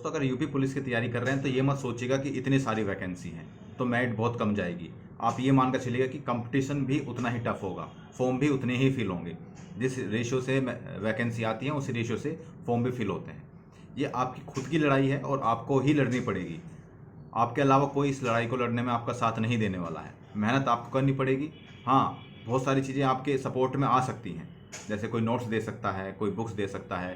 दोस्तों अगर UP police की तैयारी कर रहे हैं तो ये मत सोचिएगा कि इतनी सारी वैकेंसी हैं तो मेरिट बहुत कम जाएगी। आप ये मानकर चलिएगा कि कंपटीशन भी उतना ही टफ होगा, फॉर्म भी उतने ही फिल होंगे। जिस रेशियो से वैकेंसी आती है उसी रेशियो से फॉर्म भी फिल होते हैं। ये आपकी खुद की लड़ाई है और आपको ही लड़नी पड़ेगी। आपके अलावा कोई इस लड़ाई को लड़ने में आपका साथ नहीं देने वाला है। मेहनत आपको करनी पड़ेगी। हाँ, बहुत सारी चीज़ें आपके सपोर्ट में आ सकती हैं, जैसे कोई नोट्स दे सकता है, कोई बुक्स दे सकता है,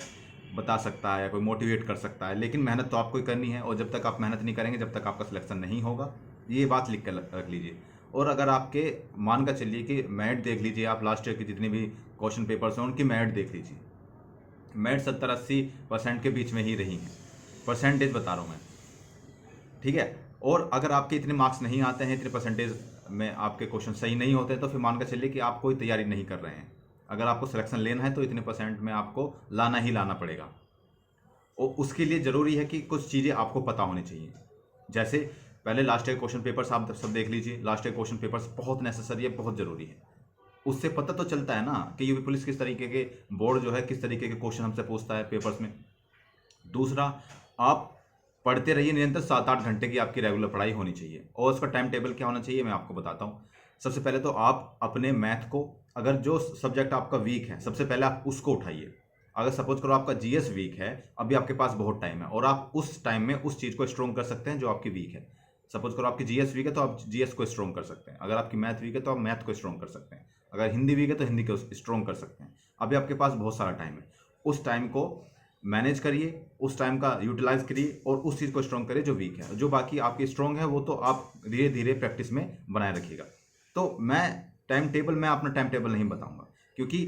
बता सकता है, कोई मोटिवेट कर सकता है, लेकिन मेहनत तो आपको ही करनी है। और जब तक आप मेहनत नहीं करेंगे जब तक आपका सिलेक्शन नहीं होगा, ये बात लिख कर रख लीजिए। और अगर आपके मान कर चलिए कि मेरिट देख लीजिए, आप लास्ट ईयर की जितनी भी क्वेश्चन पेपर्स हैं उनकी मेरिट देख लीजिए। मेरिट 70-80% के बीच में ही रही हैं, परसेंटेज बता रहा हूँ मैं, ठीक है। और अगर आपके इतने मार्क्स नहीं आते हैं, इतने परसेंटेज में आपके क्वेश्चन सही नहीं होते तो फिर मान कर चलिए कि आप कोई तैयारी नहीं कर रहे हैं। अगर आपको सिलेक्शन लेना है तो इतने परसेंट में आपको लाना ही लाना पड़ेगा। और उसके लिए ज़रूरी है कि कुछ चीज़ें आपको पता होनी चाहिए। जैसे पहले लास्ट ईयर क्वेश्चन पेपर्स आप सब देख लीजिए। लास्ट ईयर क्वेश्चन पेपर्स बहुत नेसेसरी है, बहुत ज़रूरी है। उससे पता तो चलता है ना कि यूपी पुलिस किस तरीके के बोर्ड जो है किस तरीके के क्वेश्चन हमसे पूछता है पेपर्स में। दूसरा, आप पढ़ते रहिए निरंतर, 7-8 घंटे की आपकी रेगुलर पढ़ाई होनी चाहिए। और उसका टाइम टेबल क्या होना चाहिए मैं आपको बताता हूँ। सबसे पहले तो आप अपने मैथ को, अगर जो सब्जेक्ट आपका वीक है सबसे पहले आप उसको उठाइए। अगर सपोज करो आपका जीएस वीक है, अभी आपके पास बहुत टाइम है और आप उस टाइम में उस चीज़ को स्ट्रॉन्ग कर सकते हैं जो आपकी वीक है। सपोज करो आपकी जीएस वीक है तो आप जीएस को स्ट्रॉन्ग कर सकते हैं। अगर आपकी मैथ वीक है तो आप मैथ को स्ट्रॉन्ग कर सकते हैं। अगर हिंदी वीक है तो हिंदी को स्ट्रॉन्ग कर सकते हैं। अभी आपके पास बहुत सारा टाइम है, उस टाइम को मैनेज करिए, उस टाइम का यूटिलाइज करिए और उस चीज़ को स्ट्रॉन्ग करिए जो वीक है। जो बाकी आपकी स्ट्रॉन्ग है वो तो आप धीरे धीरे प्रैक्टिस में बनाए रखिएगा। तो मैं अपना टाइम टेबल नहीं बताऊंगा, क्योंकि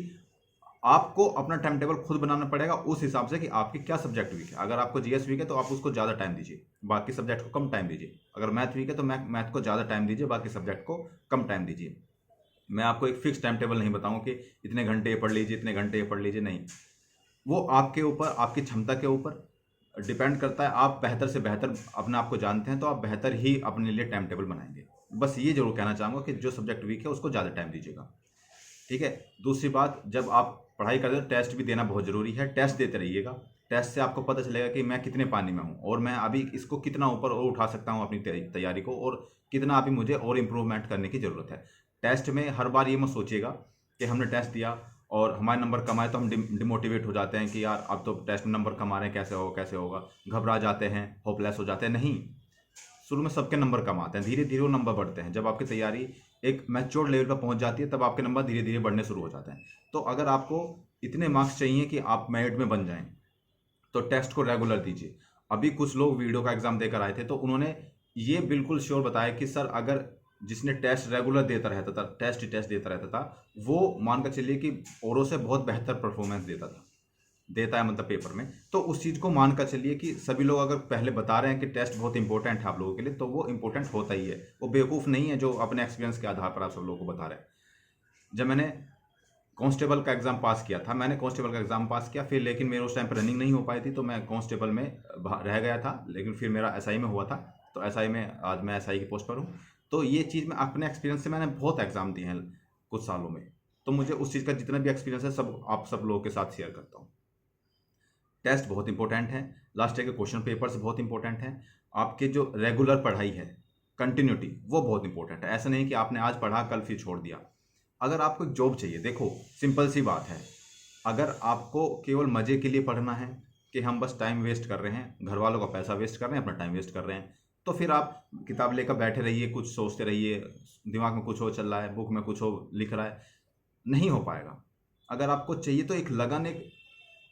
आपको अपना टाइम टेबल खुद बनाना पड़ेगा उस हिसाब से कि आपकी क्या सब्जेक्ट वीक है। अगर आपको जीएस वीक है तो आप उसको ज़्यादा टाइम दीजिए, बाकी सब्जेक्ट को कम टाइम दीजिए। अगर मैथ वीक है तो मैथ को ज़्यादा टाइम दीजिए, बाकी सब्जेक्ट को कम टाइम दीजिए। मैं आपको एक फिक्स टाइम टेबल नहीं बताऊंगा कि इतने घंटे पढ़ लीजिए, इतने घंटे पढ़ लीजिए, नहीं। वो आपके ऊपर, आपकी क्षमता के ऊपर डिपेंड करता है। आप बेहतर से बेहतर अपने आप को जानते हैं तो आप बेहतर ही अपने लिए टाइम टेबल बनाएंगे। बस ये जरूर कहना चाहूँगा कि जो सब्जेक्ट वीक है उसको ज़्यादा टाइम दीजिएगा, ठीक है। दूसरी बात, जब आप पढ़ाई करते हो टेस्ट भी देना बहुत ज़रूरी है। टेस्ट देते रहिएगा। टेस्ट से आपको पता चलेगा कि मैं कितने पानी में हूँ और मैं अभी इसको कितना ऊपर और उठा सकता हूँ अपनी तैयारी को, और कितना अभी मुझे और इम्प्रूवमेंट करने की ज़रूरत है। टेस्ट में हर बार ये मत सोचिएगा कि हमने टेस्ट दिया और हमारे नंबर कम आए तो हम डिमोटिवेट हो जाते हैं कि यार अब तो टेस्ट में नंबर कम आ रहे हैं, कैसे होगा कैसे होगा, घबरा जाते हैं, होपलेस हो जाते हैं। नहीं, शुरू में सबके नंबर कम आते हैं, धीरे धीरे वो नंबर बढ़ते हैं। जब आपकी तैयारी एक मैच्योर लेवल पर पहुंच जाती है तब आपके नंबर धीरे धीरे बढ़ने शुरू हो जाते हैं। तो अगर आपको इतने मार्क्स चाहिए कि आप मेरिट में बन जाएं तो टेस्ट को रेगुलर दीजिए। अभी कुछ लोग वीडियो का एग्जाम देकर आए थे तो उन्होंने ये बिल्कुल श्योर बताया कि सर अगर जिसने टेस्ट रेगुलर देता रहता था, टेस्ट देता रहता था, वो मानकर चलिए कि औरों से बहुत बेहतर परफॉर्मेंस देता है मतलब पेपर में। तो उस चीज़ को मानकर चलिए कि सभी लोग अगर पहले बता रहे हैं कि टेस्ट बहुत इंपॉर्टेंट है आप लोगों के लिए, तो वो इंपॉर्टेंट होता ही है। वो बेवकूफ़ नहीं है जो अपने एक्सपीरियंस के आधार पर आप सब लोगों को बता रहे हैं। जब मैंने कांस्टेबल का एग्ज़ाम पास किया था, मैंने कांस्टेबल का एग्ज़ाम पास किया, फिर लेकिन मेरे उस टाइम पर रनिंग नहीं हो पाई थी तो मैं कांस्टेबल में रह गया था। लेकिन फिर मेरा एसआई में हुआ था, तो एसआई में आज मैं एसआई की पोस्ट पर हूँ। तो ये चीज़ मैं अपने एक्सपीरियंस से, मैंने बहुत एग्ज़ाम दिए हैं कुछ सालों में, तो मुझे उस चीज़ का जितना भी एक्सपीरियंस है सब आप सब लोगों के साथ शेयर करता हूँ। टेस्ट बहुत इंपॉर्टेंट है, लास्ट ईयर के क्वेश्चन पेपर्स बहुत इंपॉर्टेंट हैं। आपके जो रेगुलर पढ़ाई है, कंटिन्यूटी, वो बहुत इंपॉर्टेंट है। ऐसा नहीं कि आपने आज पढ़ा कल फिर छोड़ दिया। अगर आपको एक जॉब चाहिए, देखो सिंपल सी बात है, अगर आपको केवल मज़े के लिए पढ़ना है कि हम बस टाइम वेस्ट कर रहे हैं, घर वालों का पैसा वेस्ट कर रहे हैं, अपना टाइम वेस्ट कर रहे हैं, तो फिर आप किताब लेकर बैठे रहिए, कुछ सोचते रहिए, दिमाग में कुछ हो चल रहा है, बुक में कुछ हो लिख रहा है, नहीं हो पाएगा। अगर आपको चाहिए तो एक लगन, एक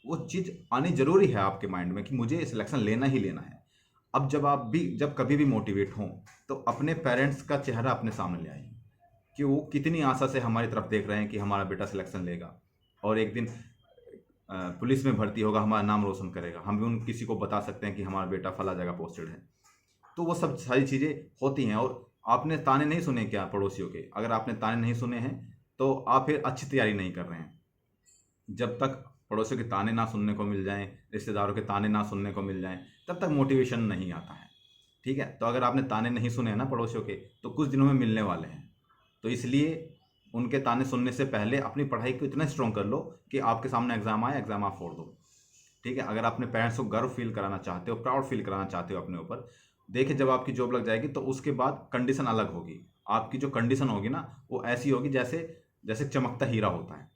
वो चीज़ आनी ज़रूरी है आपके माइंड में कि मुझे सिलेक्शन लेना ही लेना है। अब जब कभी भी मोटिवेट हों तो अपने पेरेंट्स का चेहरा अपने सामने ले आइए कि वो कितनी आशा से हमारी तरफ देख रहे हैं कि हमारा बेटा सिलेक्शन लेगा और एक दिन पुलिस में भर्ती होगा, हमारा नाम रोशन करेगा, हम भी उन किसी को बता सकते हैं कि हमारा बेटा फला जगह पोस्टेड है। तो वो सब सारी चीज़ें होती हैं। और आपने ताने नहीं सुने क्या पड़ोसियों के? अगर आपने ताने नहीं सुने हैं तो आप फिर अच्छी तैयारी नहीं कर रहे हैं। जब तक पड़ोसियों के ताने ना सुनने को मिल जाएं, रिश्तेदारों के ताने ना सुनने को मिल जाएं, तब तक मोटिवेशन नहीं आता है, ठीक है। तो अगर आपने ताने नहीं सुने हैं ना पड़ोसियों के, तो कुछ दिनों में मिलने वाले हैं। तो इसलिए उनके ताने सुनने से पहले अपनी पढ़ाई को इतना स्ट्रॉन्ग कर लो कि आपके सामने एग्ज़ाम आए, एग्ज़ाम आप फोड़ दो। ठीक है, अगर अपने पेरेंट्स को गर्व फील कराना चाहते हो, प्राउड फील कराना चाहते हो अपने ऊपर, देखिए जब आपकी जॉब लग जाएगी तो उसके बाद कंडीशन अलग होगी। आपकी जो कंडीशन होगी ना वो ऐसी होगी जैसे जैसे चमकता हीरा होता है।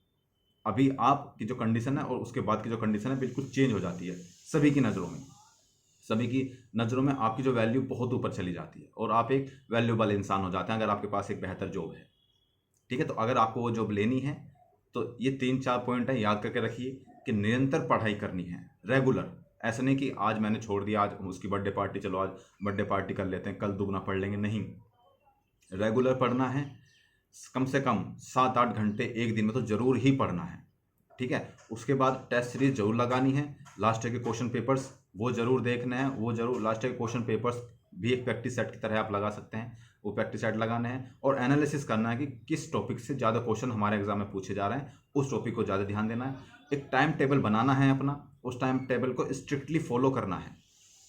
अभी आपकी जो कंडीशन है और उसके बाद की जो कंडीशन है बिल्कुल चेंज हो जाती है सभी की नज़रों में। सभी की नज़रों में आपकी जो वैल्यू बहुत ऊपर चली जाती है और आप एक वैल्यूबल इंसान हो जाते हैं अगर आपके पास एक बेहतर जॉब है। ठीक है, तो अगर आपको वो जॉब लेनी है तो ये 3-4 पॉइंट है, याद करके रखिए कि निरंतर पढ़ाई करनी है, रेगुलर। ऐसा नहीं कि आज मैंने छोड़ दिया, आज उसकी बर्थडे पार्टी, चलो आज बर्थडे पार्टी कर लेते हैं, कल दुगना पढ़ लेंगे, नहीं। रेगुलर पढ़ना है, कम से कम 7-8 घंटे एक दिन में तो ज़रूर ही पढ़ना है। ठीक है, उसके बाद टेस्ट सीरीज जरूर लगानी है, लास्ट ईयर के क्वेश्चन पेपर्स वो जरूर देखने हैं, वो जरूर लास्ट ईयर के क्वेश्चन पेपर्स भी एक प्रैक्टिस सेट की तरह आप लगा सकते हैं, वो प्रैक्टिस सेट लगाने हैं और एनालिसिस करना है कि किस टॉपिक से ज़्यादा क्वेश्चन हमारे एग्जाम में पूछे जा रहे हैं, उस टॉपिक को ज़्यादा ध्यान देना है। एक टाइम टेबल बनाना है अपना, उस टाइम टेबल को स्ट्रिक्टली फॉलो करना है।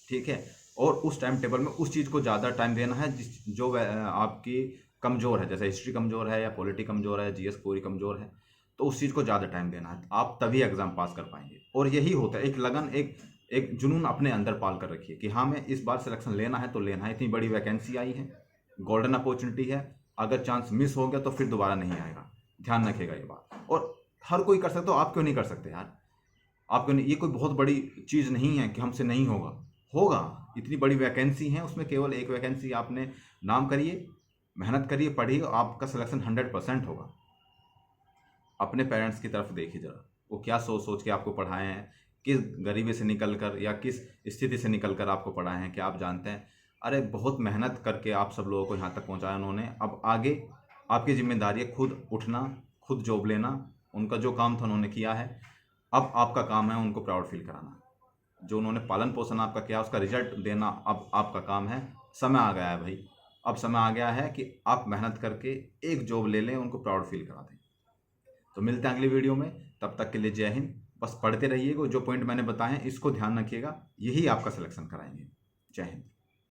ठीक है, और उस टाइम टेबल में उस चीज़ को ज़्यादा टाइम देना है जो आपकी कमज़ोर है, जैसे हिस्ट्री कमज़ोर है या पॉलिटी कमज़ोर है, जीएस पूरी कमज़ोर है, तो उस चीज़ को ज़्यादा टाइम देना है, आप तभी एग्ज़ाम पास कर पाएंगे। और यही होता है, एक लगन, एक एक जुनून अपने अंदर पाल कर रखिए कि हाँ मैं इस बार सिलेक्शन लेना है तो लेना है। इतनी बड़ी वैकेंसी आई है, गोल्डन अपॉर्चुनिटी है, अगर चांस मिस हो गया तो फिर दोबारा नहीं आएगा, ध्यान रखिएगा ये बात। और हर कोई कर सकता, तो आप क्यों नहीं कर सकते यार? आप क्यों नहीं? ये कोई बहुत बड़ी चीज़ नहीं है कि हमसे नहीं होगा, होगा। इतनी बड़ी वैकेंसी है, उसमें केवल एक वैकेंसी, आपने नाम करिए, मेहनत करिए, पढ़िए, आपका सिलेक्शन 100% होगा। अपने पेरेंट्स की तरफ देखिए जरा, वो क्या सोच सोच के आपको पढ़ाए हैं, किस गरीबी से निकल कर या किस स्थिति से निकल कर आपको पढ़ाए हैं, क्या आप जानते हैं? अरे बहुत मेहनत करके आप सब लोगों को यहाँ तक पहुँचाया उन्होंने। अब आगे आपकी जिम्मेदारी है खुद उठना, खुद जॉब लेना। उनका जो काम था उन्होंने किया है, अब आपका काम है उनको प्राउड फील कराना। जो उन्होंने पालन पोषण आपका किया उसका रिजल्ट देना अब आपका काम है। समय आ गया है भाई, अब समय आ गया है कि आप मेहनत करके एक जॉब ले लें, उनको प्राउड फील करा दें। तो मिलते हैं अगली वीडियो में, तब तक के लिए जय हिंद। बस पढ़ते रहिएगा, जो पॉइंट मैंने बताए हैं इसको ध्यान रखिएगा, यही आपका सिलेक्शन कराएंगे। जय हिंद।